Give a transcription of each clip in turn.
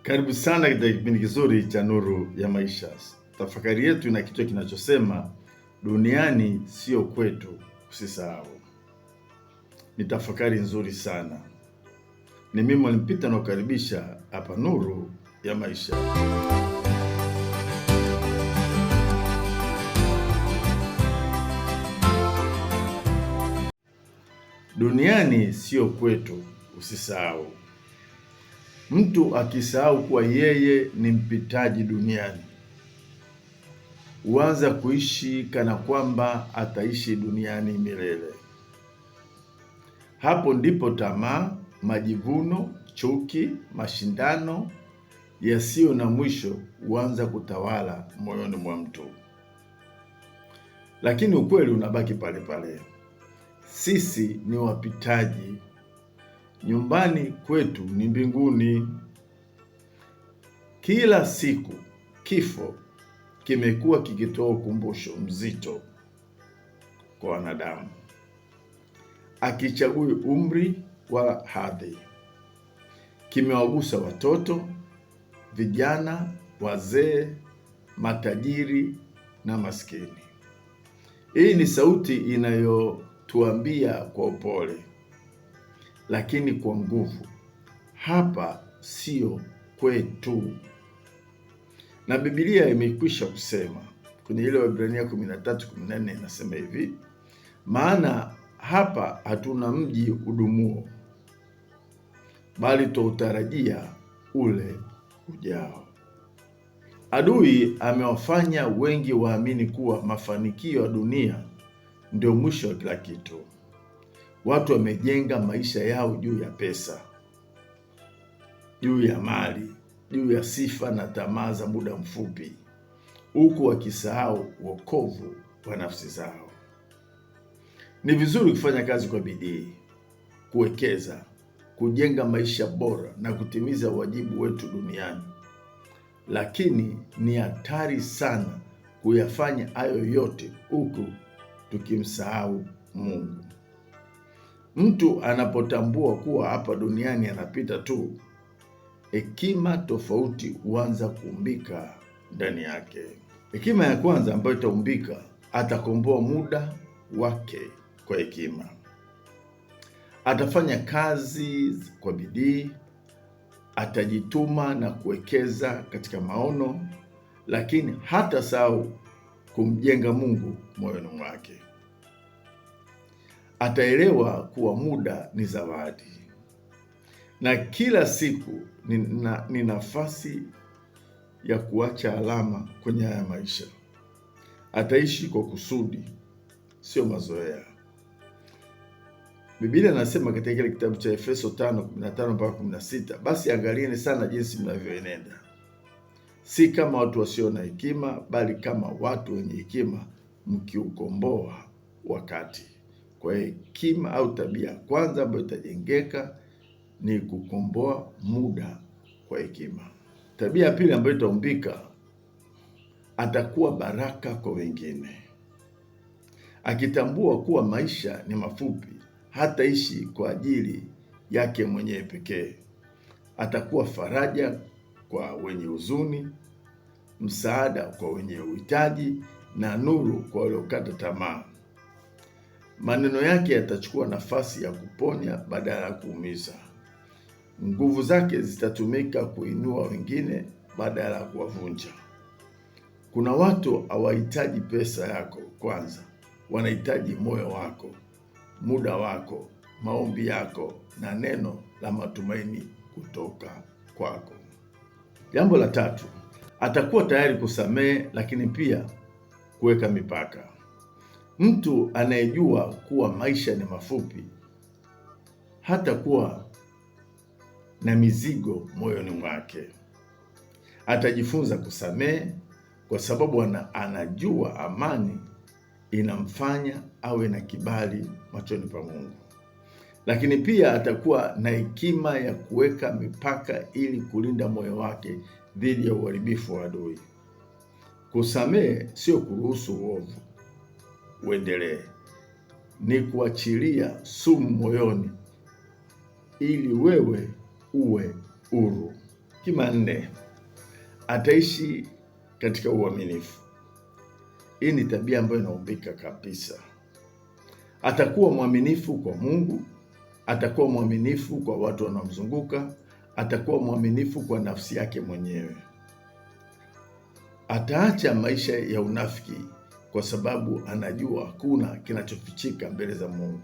Karibu sana katika kipindi kizuri cha Nuru ya Maisha. Tafakari yetu ina kichwa kinachosema duniani sio kwetu, usisahau. Ni tafakari nzuri sana. Ni mimi Mwalimu Peter nakukaribisha hapa Nuru ya Maisha. Duniani sio kwetu, usisahau. Mtu akisahau kuwa yeye ni mpitaji duniani, huanza kuishi kana kwamba ataishi duniani milele. Hapo ndipo tamaa, majivuno, chuki, mashindano yasiyo na mwisho huanza kutawala moyoni mwa mtu. Lakini ukweli unabaki pale pale. Sisi ni wapitaji. Nyumbani kwetu ni mbinguni. Kila siku kifo kimekuwa kikitoa ukumbusho mzito kwa wanadamu, akichagui umri wala hadhi. Kimewagusa watoto, vijana, wazee, matajiri na maskini. Hii ni sauti inayotuambia kwa upole lakini kwa nguvu, hapa sio kwetu. Na Biblia imekwisha kusema kwenye ile Waebrania 13:14 inasema hivi, maana hapa hatuna mji udumuo, bali twautarajia ule ujao. Adui amewafanya wengi waamini kuwa mafanikio ya dunia ndio mwisho wa kila kitu. Watu wamejenga maisha yao juu ya pesa, juu ya mali, juu ya sifa na tamaa za muda mfupi, huku wakisahau wokovu wa nafsi zao. Ni vizuri kufanya kazi kwa bidii, kuwekeza, kujenga maisha bora na kutimiza wajibu wetu duniani, lakini ni hatari sana kuyafanya hayo yote huku tukimsahau Mungu. Mtu anapotambua kuwa hapa duniani anapita tu, hekima tofauti huanza kuumbika ndani yake. Hekima ya kwanza ambayo itaumbika, atakomboa muda wake kwa hekima. Atafanya kazi kwa bidii, atajituma na kuwekeza katika maono, lakini hatasahau kumjenga Mungu moyoni mwake. Ataelewa kuwa muda ni zawadi na kila siku ni nafasi ya kuacha alama kwenye haya maisha. Ataishi kwa kusudi, sio mazoea. Biblia inasema katika kile kitabu cha Efeso 5:15-16, basi angalieni sana jinsi mnavyoenenda, si kama watu wasio na hekima, bali kama watu wenye hekima, mkiukomboa wakati. Kwa hekima au tabia kwanza ambayo itajengeka ni kukomboa muda kwa hekima. Tabia ya pili ambayo itaumbika, atakuwa baraka kwa wengine. Akitambua kuwa maisha ni mafupi, hataishi kwa ajili yake mwenyewe pekee. Atakuwa faraja kwa wenye huzuni, msaada kwa wenye uhitaji na nuru kwa waliokata tamaa. Maneno yake yatachukua nafasi ya kuponya badala ya kuumiza. Nguvu zake zitatumika kuinua wengine badala ya kuwavunja. Kuna watu hawahitaji pesa yako kwanza, wanahitaji moyo wako, muda wako, maombi yako na neno la matumaini kutoka kwako. Jambo la tatu, atakuwa tayari kusamehe, lakini pia kuweka mipaka. Mtu anayejua kuwa maisha ni mafupi hatakuwa na mizigo moyoni mwake. Atajifunza kusamehe kwa sababu anajua amani inamfanya awe na kibali machoni pa Mungu. Lakini pia atakuwa na hekima ya kuweka mipaka ili kulinda moyo wake dhidi ya uharibifu wa adui. Kusamehe sio kuruhusu uovu uendelee, ni kuachilia sumu moyoni ili wewe uwe huru. Hekima nne, ataishi katika uaminifu. Hii ni tabia ambayo inaumbika kabisa. Atakuwa mwaminifu kwa Mungu, atakuwa mwaminifu kwa watu wanaomzunguka, atakuwa mwaminifu kwa nafsi yake mwenyewe. Ataacha maisha ya unafiki kwa sababu anajua hakuna kinachofichika mbele za Mungu.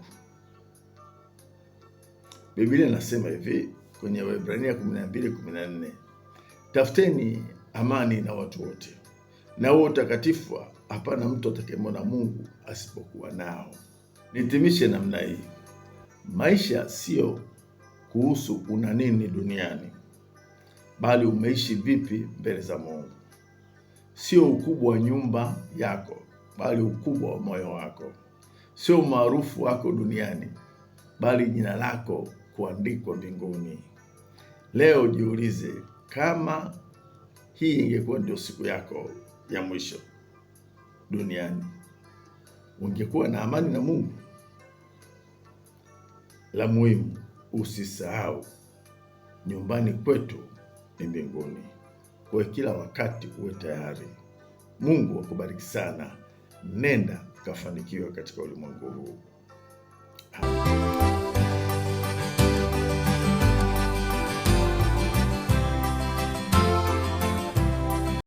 Biblia inasema hivi kwenye Waebrania 12:14, tafuteni amani na watu wote na huo utakatifu, hapana mtu atakayemwona Mungu asipokuwa nao. Nitimishe namna hii, maisha sio kuhusu una nini duniani, bali umeishi vipi mbele za Mungu. Sio ukubwa wa nyumba yako, bali ukubwa wa moyo wako. Sio umaarufu wako duniani, bali jina lako kuandikwa mbinguni. Leo jiulize, kama hii ingekuwa ndio siku yako ya mwisho duniani, ungekuwa na amani na Mungu? La muhimu, usisahau nyumbani kwetu ni mbinguni. Kwa kila wakati uwe tayari. Mungu akubariki sana. Nenda kafanikiwa katika ulimwengu huu.